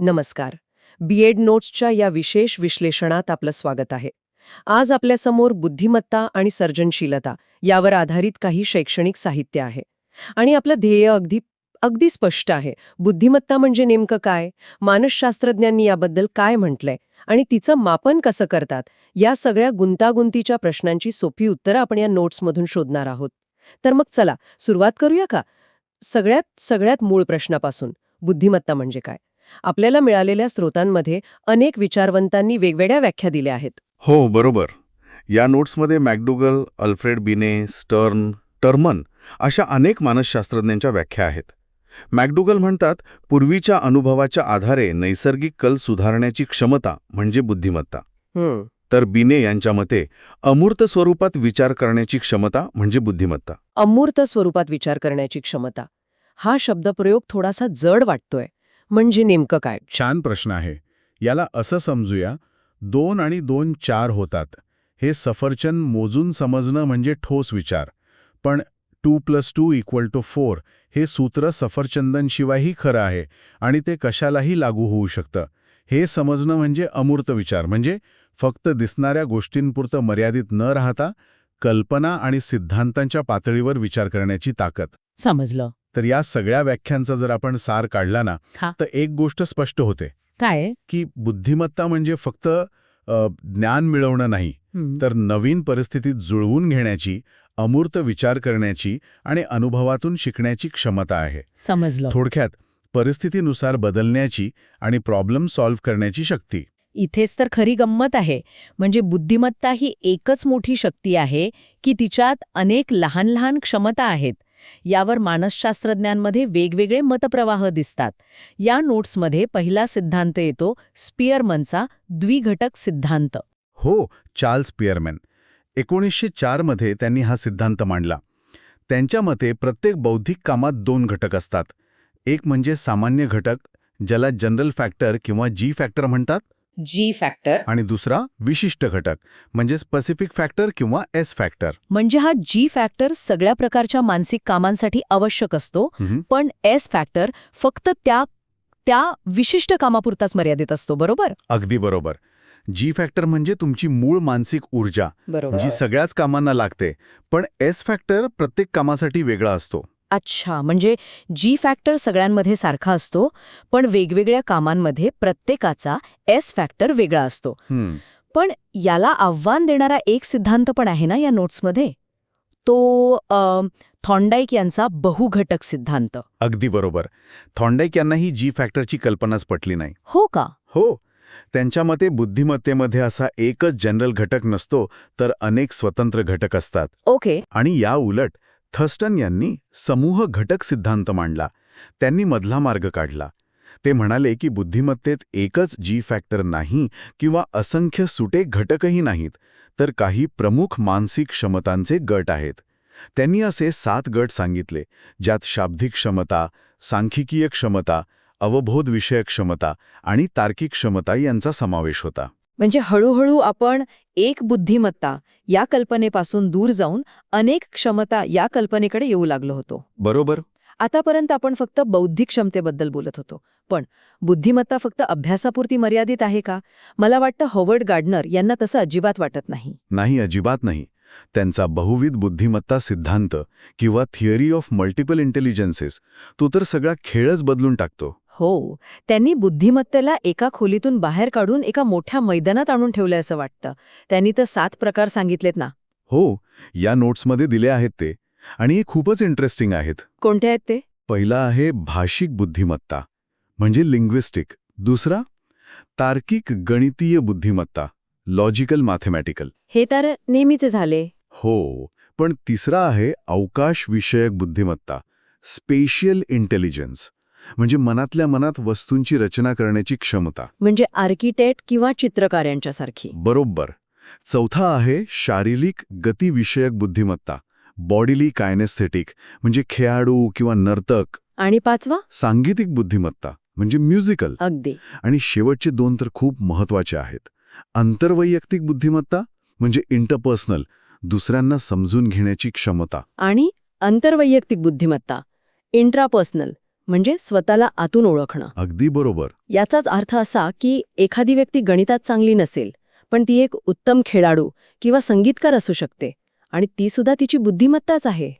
नमस्कार. बी.एड नोट्सच्या या विशेष विश्लेषणात आपलं स्वागत आहे. आज आपल्यासमोर बुद्धिमत्ता आणि सर्जनशीलता यावर आधारित काही शैक्षणिक साहित्य आहे. आणि आपलं ध्येय अगदी अगदी स्पष्ट आहे. बुद्धिमत्ता म्हणजे नेमकं काय? मानसशास्त्रज्ञांनी याबद्दल काय म्हटलंय? आणि तिचं मापन कसं करतात? या सगळ्या गुंतागुंतीच्या प्रश्नांची सोपी उत्तरं आपण या नोट्समधून शोधणार आहोत. तर मग चला, सुरुवात करूया का? सगळ्यात सगळ्यात मूळ प्रश्नापासून, बुद्धिमत्ता म्हणजे काय? आपल्याला मिळालेल्या स्रोतांमध्ये अनेक विचारवंतांनी वेगवेगळ्या व्याख्या दिल्या आहेत. हो, बरोबर. या नोट्समध्ये मॅकडुगल, अल्फ्रेड बिने, स्टर्न, टर्मन अशा अनेक मानसशास्त्रज्ञांच्या व्याख्या आहेत. मॅकडुगल म्हणतात, पूर्वीच्या अनुभवाच्या आधारे नैसर्गिक कल सुधारण्याची क्षमता म्हणजे बुद्धिमत्ता. तर बिने यांच्या मते अमूर्त स्वरूपात विचार करण्याची क्षमता म्हणजे बुद्धिमत्ता. अमूर्त स्वरूपात विचार करण्याची क्षमता. हा शब्दप्रयोग थोडासा जड वाटतोय. म्हणजे नेमकं काय? छान प्रश्न आहे. याला असं समजूया, 2 आणि 2 4 होतात. हे सफरचंद मोजून समजणं म्हणजे ठोस विचार. पण 2+2=4 हे सूत्र सफरचंदांशिवायही खरं आहे आणि ते कशालाही लागू होऊ शकतं. हे समजणं म्हणजे अमूर्त विचार, म्हणजे फक्त दिसणाऱ्या गोष्टींपुरतं मर्यादित न राहता कल्पना आणि सिद्धांतांच्या पातळीवर विचार करण्याची ताकद. समजलं. तर या सगळ्या व्याख्यांचा जर आपण सार काढला ना, तर एक गोष्ट स्पष्ट होते काय? की बुद्धिमत्ता म्हणजे फक्त ज्ञान मिळवणं नाही, तर नवीन परिस्थितीत जुळवून घेण्याची, अमूर्त विचार करण्याची आणि अनुभवातून शिकण्याची क्षमता आहे. समजलं. थोडक्यात, परिस्थितीनुसार बदलण्याची आणि प्रॉब्लेम सॉल्व्ह करण्याची शक्ती. इथेच तर खरी गंमत आहे. म्हणजे बुद्धिमत्ता ही एकच मोठी शक्ती आहे की तिच्यात अनेक लहान लहान क्षमता आहेत. यावर मानसशास्त्रज्ञांमध्ये वेगवेगळे मतप्रवाह दिसतात. या नोट्समध्ये पहिला सिद्धांत येतो स्पियरमनचा द्विघटक सिद्धांत. हो, चार्ल्स स्पियरमॅन. 1904 मध्ये त्यांनी हा सिद्धांत मांडला. त्यांच्या मते प्रत्येक बौद्धिक कामात 2 घटक असतात. एक म्हणजे सामान्य घटक, ज्याला जनरल फॅक्टर किंवा जी फॅक्टर म्हणतात, जी फॅक्टर. आणि दुसरा विशिष्ट घटक म्हणजे स्पेसिफिक फॅक्टर किंवा एस फॅक्टर. म्हणजे हा जी फॅक्टर सगळ्या प्रकारच्या मानसिक कामांसाठी आवश्यक असतो, पण एस फॅक्टर फक्त त्या विशिष्ट कामापुरताच मर्यादित असतो. बरोबर? अगदी बरोबर. जी फॅक्टर म्हणजे तुमची मूळ मानसिक ऊर्जा, जी सगळ्याच कामांना लागते, पण एस फॅक्टर प्रत्येक कामासाठी वेगळा असतो. अच्छा, म्हणजे जी फॅक्टर सगळ्यांमध्ये सारखा असतो, पण वेगवेगळ्या कामांमध्ये प्रत्येकाचा एस फॅक्टर वेगळा असतो. पण याला आव्हान देणारा एक सिद्धांत पण आहे ना या नोट्समध्ये, तो थॉर्नडाईक यांचा बहुघटक सिद्धांत. अगदी बरोबर. थॉर्नडाईक यांना ही जी फॅक्टरची कल्पनाच पटली नाही. हो का? हो. त्यांच्या मते बुद्धिमत्तेमध्ये असा एकच जनरल घटक नसतो, तर अनेक स्वतंत्र घटक असतात. ओके. आणि या उलट थर्स्टन यांनी समूह घटक सिद्धांत मांडला. त्यांनी मधला मार्ग काढला. ते म्हणाले की बुद्धिमत्तेत एकच जी फॅक्टर नाही किंवा असंख्य सुटे घटकही नाहीत, तर काही प्रमुख मानसिक क्षमतांचे गट आहेत. त्यांनी असे 7 गट सांगितले, ज्यात शाब्दिक क्षमता, सांख्यिकीय क्षमता, अवबोधविषयक क्षमता आणि तार्किक क्षमता यांचा समावेश होता. म्हणजे हळूहळू आपण एक बुद्धिमत्ता या कल्पनेपासून दूर जाऊन अनेक क्षमता या कल्पनेकडे येऊ लागलो होतो. बरोबर. आतापर्यंत आपण फक्त बौद्धिक क्षमतेबद्दल बोलत होतो. पण बुद्धिमत्ता फक्त अभ्यासापुरती मर्यादित आहे का? मला वाटतं हॉवर्ड गार्डनर यांना तसं अजिबात वाटत नाही. नाही, अजिबात नाही. त्यांचा बहुविध बुद्धिमत्ता सिद्धांत किंवा थिअरी ऑफ मल्टिपल इंटेलिजन्सेस तो तर सगळा खेळच बदलून टाकतो. हो, त्यांनी बुद्धिमत्तेला एका खोलीतून बाहेर काढून एका मोठ्या मैदानात आणून ठेवलंय असं वाटतं. त्यांनी तर 7 प्रकार सांगितलेत ना. हो, या नोट्समध्ये दिले आहेत ते. आणि हे खूपच इंटरेस्टिंग आहेत. कोणते आहेत ते? पहिला आहे भाषिक बुद्धिमत्ता, म्हणजे लिंग्विस्टिक. दुसरा तार्किक गणितीय बुद्धिमत्ता, लॉजिकल मॅथमॅटिकल. हे तर नेहमीचे झाले. हो, पण तिसरा आहे अवकाश विषयक बुद्धिमत्ता, स्पेशियल इंटेलिजन्स, म्हणजे मनातल्या मनात वस्तूंची रचना करण्याची क्षमता. म्हणजे आर्किटेक्ट किंवा चित्रकार यांच्यासारखी. बरोबर. चौथा आहे शारीरिक गतिविषयक बुद्धिमत्ता, बॉडीली कायनेस्थेटिक, म्हणजे खेळाडू किंवा नर्तक. आणि 5वा सांगीतिक बुद्धिमत्ता, म्हणजे म्युझिकल. अगदी. आणि शेवटचे 2 तर खूप महत्वाचे आहेत. आंतरवैयक्तिक बुद्धिमत्ता, म्हणजे इंटरपर्सनल, दुसऱ्यांना समजून घेण्याची क्षमता. आणि आंतरवैयक्तिक बुद्धिमत्ता, इंट्रापर्सनल, म्हणजे स्वतःला आतून ओळखणं. अगदी बरोबर. याचाच अर्थ असा की एखादी व्यक्ती गणितात चांगली नसेल, पण ती एक उत्तम खेळाडू किंवा संगीतकार असू शकते आणि ती सुद्धा तिची बुद्धिमत्ताच आहे.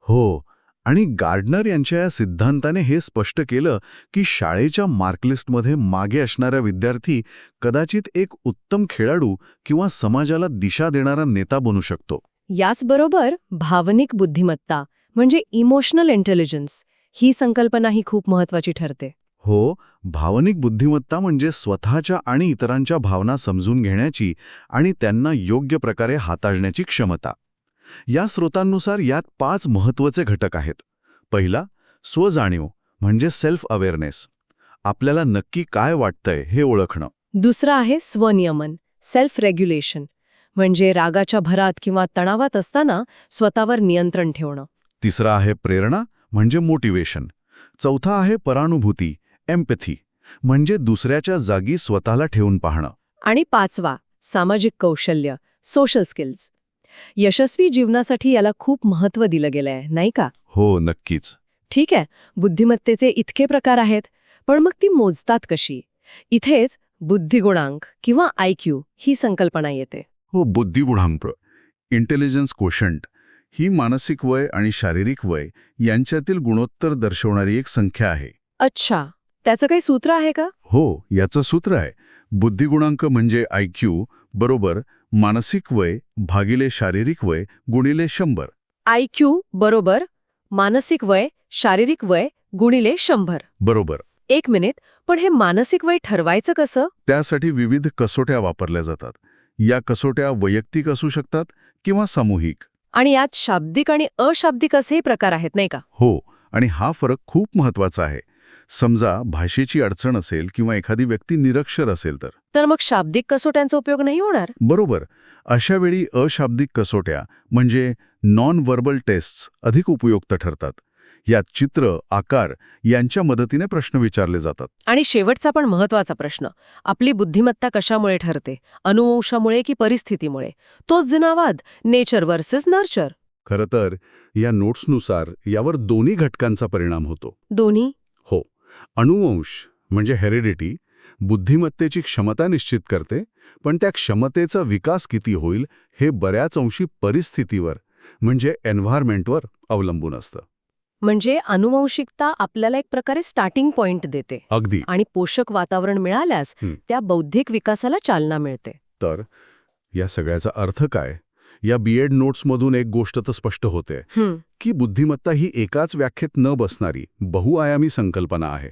हो, आणि गार्डनर यांच्या या सिद्धांताने हे स्पष्ट केलं की शाळेच्या मार्कलिस्टमध्ये मागे असणारा विद्यार्थी कदाचित एक उत्तम खेळाडू किंवा समाजाला दिशा देणारा नेता बनू शकतो. याचबरोबर भावनिक बुद्धिमत्ता म्हणजे इमोशनल इंटेलिजन्स ही संकल्पनाही खूप महत्वाची ठरते. हो, भावनिक बुद्धिमत्ता म्हणजे स्वतःच्या आणि इतरांच्या भावना समजून घेण्याची आणि त्यांना योग्य प्रकारे हाताळण्याची क्षमता. या स्रोतांनुसार यात 5 महत्त्वाचे घटक आहेत. पहिला, स्वजाणीव म्हणजे सेल्फ अवेअरनेस. आपल्याला नक्की काय वाटतंय हे ओळखणं. दुसरं आहे स्वनियमन, सेल्फ रेग्युलेशन, म्हणजे रागाच्या भरात किंवा तणावात असताना स्वतःवर नियंत्रण ठेवणं. तिसरा आहे प्रेरणा म्हणजे मोटिवेशन. चौथा आहे परानुभूती, एम्पॅथी, म्हणजे दुसऱ्याच्या जागी स्वतःला ठेवून पाहणं. आणि 5वा, सामाजिक कौशल्य, सोशल स्किल्स. यशस्वी जीवनासाठी याला खूप महत्त्व दिलं गेलंय, नाही का? हो, नक्कीच. ठीक आहे, बुद्धिमत्तेचे इतके प्रकार आहेत, पण मग ती मोजतात कशी? इथेच बुद्धिगुणांक किंवा IQ ही संकल्पना येते. हो, बुद्धिगुणांक, इंटेलिजन्स कोशंट, ही मानसिक वय आणि शारीरिक वय यांच्यातील गुणोत्तर दर्शवणारी एक संख्या आहे. अच्छा, त्याचं काही सूत्र आहे का? हो, याचं सूत्र आहे. बुद्धिगुणांक म्हणजे IQ बरोबर मानसिक वय भागिले शारीरिक वय गुणिले 100. IQ बरोबर मानसिक वय, शारीरिक वय गुणिले 100. बरोबर. 1 मिनिट, पण हे मानसिक वय ठरवायचं कसं? त्यासाठी विविध कसोट्या वापरल्या जातात. या कसोट्या वैयक्तिक असू शकतात किंवा सामूहिक. आणि यात शाब्दिक आणि अशाब्दिक असेही प्रकार आहेत, नाही का? हो, आणि हा फरक खूप महत्वाचा आहे. समजा भाषेची अडचण असेल किंवा एखादी व्यक्ती निरक्षर असेल तर मग शाब्दिक कसोट्यांचा उपयोग नाही होणार. बरोबर. अशा वेळी अशाब्दिक कसोट्या म्हणजे नॉन व्हर्बल टेस्ट्स अधिक उपयुक्त ठरतात. यात चित्र, आकार यांच्या मदतीने प्रश्न विचारले जातात. आणि शेवटचा पण महत्वाचा प्रश्न, आपली बुद्धिमत्ता कशामुळे ठरते? अनुवंशामुळे की परिस्थितीमुळे? तोच जुना वाद, नेचर वर्सेस नर्चर. खरं तर या नोट्सनुसार यावर दोन्ही घटकांचा परिणाम होतो. दोन्ही? हो, अनुवंश म्हणजे हेरिडिटी बुद्धिमत्तेची क्षमता निश्चित करते, पण त्या क्षमतेचा विकास किती होईल हे बऱ्याच अंशी परिस्थितीवर म्हणजे एन्व्हायरमेंटवर अवलंबून असतं. म्हणजे अनुवंशिकता आपल्याला एक प्रकारे स्टार्टिंग पॉइंट देते अगदी. आणि पोषक वातावरण मिळाल्यास त्या बौद्धिक विकासाला चालना मिळते. तर या सगळ्याचा अर्थ काय? या बीएड नोट्समधून एक गोष्ट तर स्पष्ट होते की बुद्धिमत्ता ही एकाच व्याख्येत न बसणारी बहुआयामी संकल्पना आहे.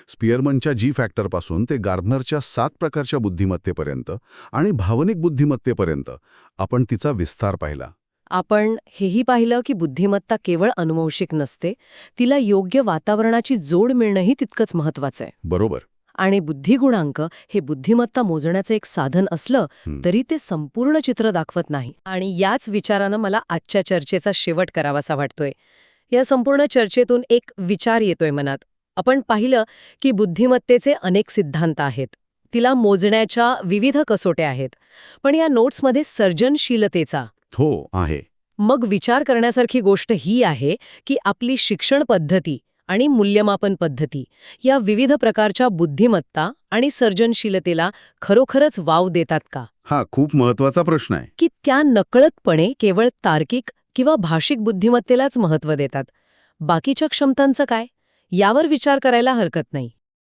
स्पियरमनच्या जी फॅक्टरपासून ते गार्डनरच्या 7 प्रकारच्या बुद्धिमत्तेपर्यंत आणि भावनिक बुद्धिमत्तेपर्यंत आपण तिचा विस्तार पाहिला. आपण हेही पाहिलं की बुद्धिमत्ता केवळ अनुवंशिक नसते, तिला योग्य वातावरणाची जोड मिळणंही तितकंच महत्वाचं आहे. बरोबर. आणि बुद्धिगुणांक हे बुद्धिमत्ता मोजण्याचं एक साधन असलं तरी ते संपूर्ण चित्र दाखवत नाही. आणि याच विचारानं मला आजच्या चर्चेचा शेवट करावासा वाटतोय. या संपूर्ण चर्चेतून एक विचार येतोय मनात. आपण पाहिलं की बुद्धिमत्तेचे अनेक सिद्धांत आहेत, तिला मोजण्याच्या विविध कसोट्या आहेत, पण या नोट्समध्ये सर्जनशीलतेचा हो आहे. मग विचार करण्यासारखी गोष्ट ही आहे की आपली शिक्षण पद्धती आणि मूल्यमापन पद्धती या विविध प्रकारच्या बुद्धिमत्ता आणि सर्जनशीलतेला खरोखरच वाव देतात का? हा खूप महत्वाचा प्रश्न आहे. की त्या नकळतपणे केवळ तार्किक किंवा भाषिक बुद्धिमत्तेलाच महत्त्व देतात? बाकीच्या क्षमतांचं काय? यावर विचार करायला हरकत नाही.